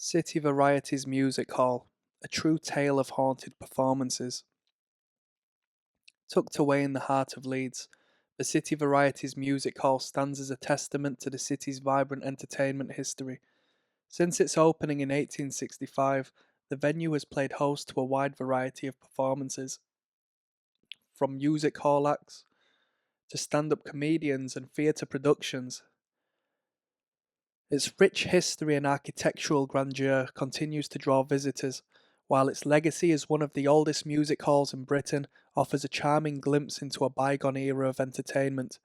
City Varieties Music Hall, a true tale of haunted performances. Tucked away in the heart of Leeds, the City Varieties Music Hall stands as a testament to the city's vibrant entertainment history. Since its opening in 1865, the venue has played host to a wide variety of performances, from music hall acts to stand up comedians and theatre productions. Its rich history and architectural grandeur continues to draw visitors, while its legacy as one of the oldest music halls in Britain offers a charming glimpse into a bygone era of entertainment.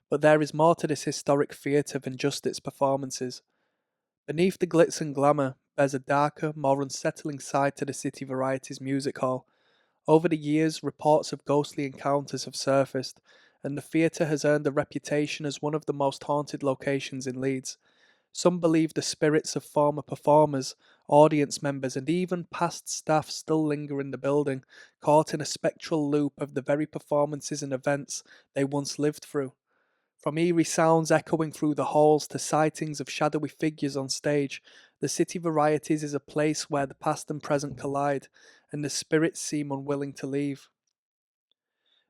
But there is more to this historic theatre than just its performances. Beneath the glitz and glamour, there's a darker, more unsettling side to the City Varieties Music Hall. Over the years, reports of ghostly encounters have surfaced, and the theatre has earned a reputation as one of the most haunted locations in Leeds. Some believe the spirits of former performers, audience members, and even past staff still linger in the building, caught in a spectral loop of the very performances and events they once lived through. From eerie sounds echoing through the halls to sightings of shadowy figures on stage, the City Varieties is a place where the past and present collide, and the spirits seem unwilling to leave.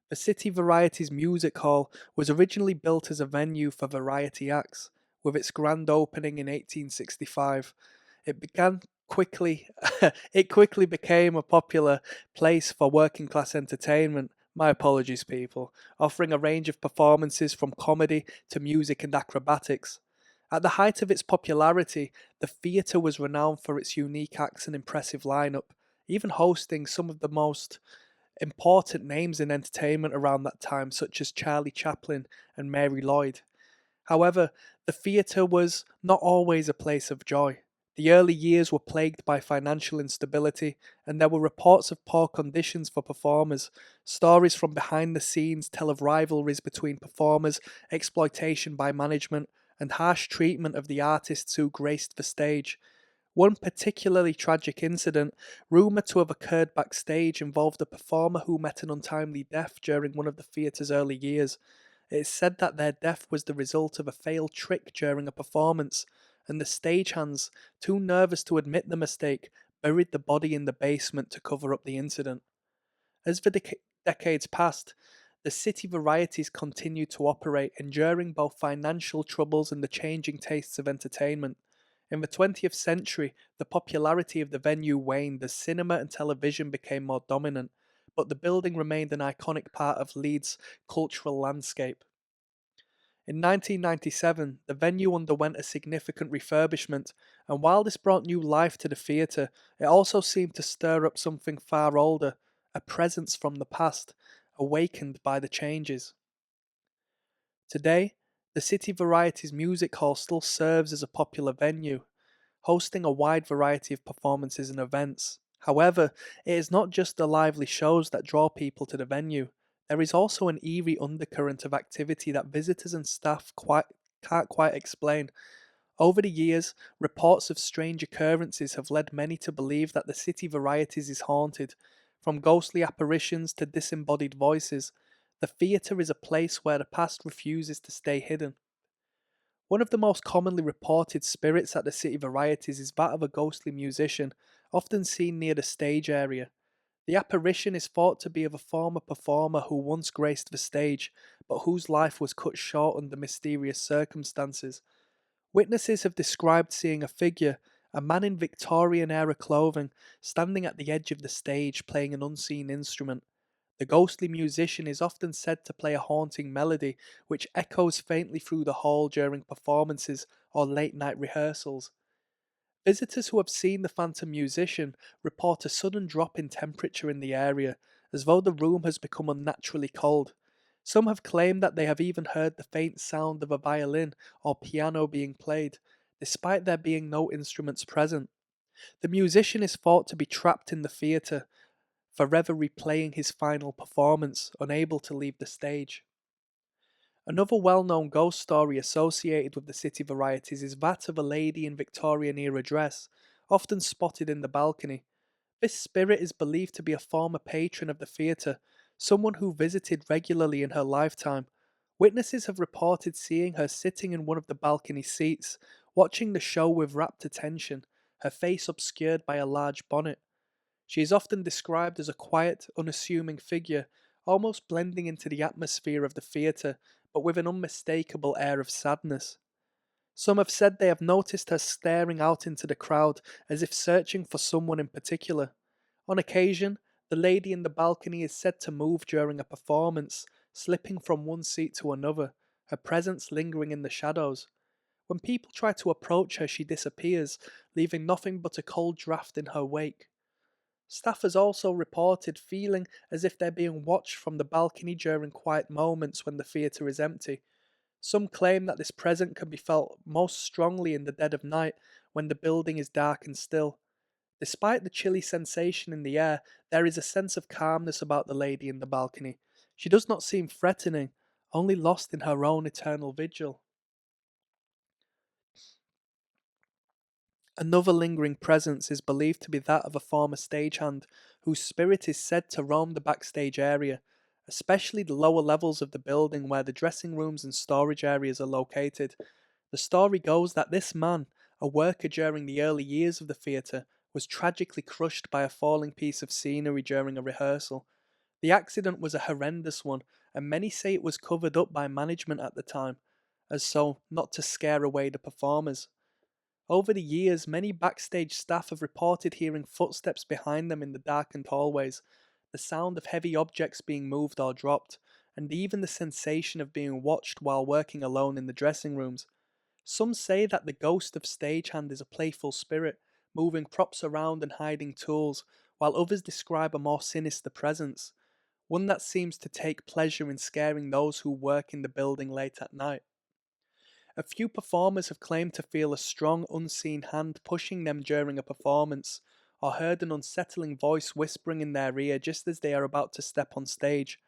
The City Varieties Music Hall was originally built as a venue for variety acts. With its grand opening in 1865, it began quickly it quickly became a popular place for working class entertainment. My apologies, people, offering a range of performances from comedy to music and acrobatics. At the height of its popularity, the theatre was renowned for its unique acts and impressive lineup, even hosting some of the most important names in entertainment around that time, such as Charlie Chaplin and Mary Lloyd. However, the theatre was not always a place of joy. The early years were plagued by financial instability, and there were reports of poor conditions for performers. Stories from behind the scenes tell of rivalries between performers, exploitation by management, and harsh treatment of the artists who graced the stage. One particularly tragic incident, rumoured to have occurred backstage, involved a performer who met an untimely death during one of the theatre's early years. It is said that their death was the result of a failed trick during a performance, and the stagehands, too nervous to admit the mistake, buried the body in the basement to cover up the incident. As the decades passed, the City Varieties continued to operate, enduring both financial troubles and the changing tastes of entertainment. In the 20th century, the popularity of the venue waned as cinema and television became more dominant, but the building remained an iconic part of Leeds' cultural landscape. In 1997, the venue underwent a significant refurbishment, and while this brought new life to the theatre, it also seemed to stir up something far older, a presence from the past, awakened by the changes. Today, the City Varieties Music Hall still serves as a popular venue, hosting a wide variety of performances and events. However, it is not just the lively shows that draw people to the venue. There is also an eerie undercurrent of activity that visitors and staff can't quite explain. Over the years, reports of strange occurrences have led many to believe that the City Varieties is haunted. From ghostly apparitions to disembodied voices, the theatre is a place where the past refuses to stay hidden. One of the most commonly reported spirits at the City Varieties is that of a ghostly musician, often seen near the stage area. The apparition is thought to be of a former performer who once graced the stage, but whose life was cut short under mysterious circumstances. Witnesses have described seeing a figure, a man in Victorian era clothing, standing at the edge of the stage playing an unseen instrument. The ghostly musician is often said to play a haunting melody which echoes faintly through the hall during performances or late night rehearsals. Visitors who have seen the phantom musician report a sudden drop in temperature in the area, as though the room has become unnaturally cold. Some have claimed that they have even heard the faint sound of a violin or piano being played, despite there being no instruments present. The musician is thought to be trapped in the theatre, forever replaying his final performance, unable to leave the stage. Another well known ghost story associated with the City Varieties is that of a lady in Victorian era dress, often spotted in the balcony. This spirit is believed to be a former patron of the theatre, someone who visited regularly in her lifetime. Witnesses have reported seeing her sitting in one of the balcony seats, watching the show with rapt attention. her face obscured by a large bonnet. She is often described as a quiet, unassuming figure, almost blending into the atmosphere of the theatre, but with an unmistakable air of sadness. Some have said they have noticed her staring out into the crowd as if searching for someone in particular. On occasion, the lady in the balcony is said to move during a performance, slipping from one seat to another, her presence lingering in the shadows. When people try to approach her, she disappears, leaving nothing but a cold draft in her wake. Staff has also reported feeling as if they're being watched from the balcony during quiet moments when the theatre is empty. Some claim that this presence can be felt most strongly in the dead of night when the building is dark and still. Despite the chilly sensation in the air, there is a sense of calmness about the lady in the balcony. She does not seem threatening, only lost in her own eternal vigil. Another lingering presence is believed to be that of a former stagehand, whose spirit is said to roam the backstage area, especially the lower levels of the building where the dressing rooms and storage areas are located. The story goes that this man, a worker during the early years of the theatre, was tragically crushed by a falling piece of scenery during a rehearsal. The accident was a horrendous one, and many say it was covered up by management at the time, as so not to scare away the performers. Over the years, many backstage staff have reported hearing footsteps behind them in the darkened hallways, the sound of heavy objects being moved or dropped, and even the sensation of being watched while working alone in the dressing rooms. Some say that the ghost of stagehand is a playful spirit, moving props around and hiding tools, while others describe a more sinister presence, one that seems to take pleasure in scaring those who work in the building late at night. A few performers have claimed to feel a strong unseen hand pushing them during a performance, or heard an unsettling voice whispering in their ear just as they are about to step on stage.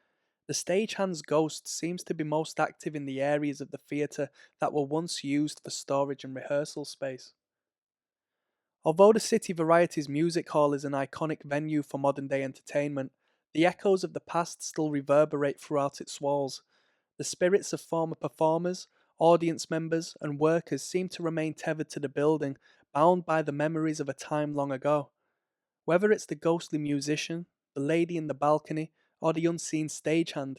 The stagehand's ghost seems to be most active in the areas of the theatre that were once used for storage and rehearsal space. Although the City Varieties Music Hall is an iconic venue for modern day entertainment, the echoes of the past still reverberate throughout its walls. The spirits of former performers, audience members, and workers seem to remain tethered to the building, bound by the memories of a time long ago. Whether it's the ghostly musician, the lady in the balcony, or the unseen stagehand,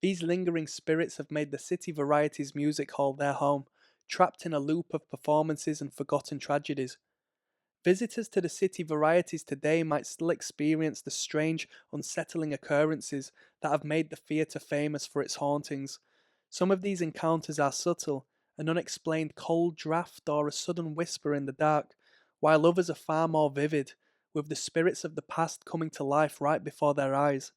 these lingering spirits have made the City Varieties Music Hall their home, trapped in a loop of performances and forgotten tragedies. Visitors to the City Varieties today might still experience the strange, unsettling occurrences that have made the theatre famous for its hauntings. Some of these encounters are subtle, an unexplained cold draft or a sudden whisper in the dark, while others are far more vivid, with the spirits of the past coming to life right before their eyes.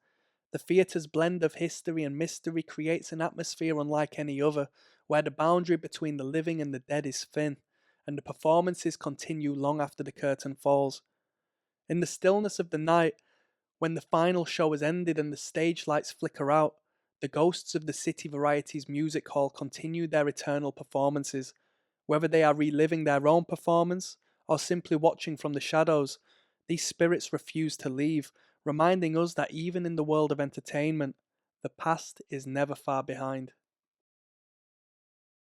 The theatre's blend of history and mystery creates an atmosphere unlike any other, where the boundary between the living and the dead is thin, and the performances continue long after the curtain falls. In the stillness of the night, when the final show has ended and the stage lights flicker out, the ghosts of the City Varieties Music Hall continue their eternal performances. Whether they are reliving their own performance or simply watching from the shadows, these spirits refuse to leave, reminding us that even in the world of entertainment, the past is never far behind.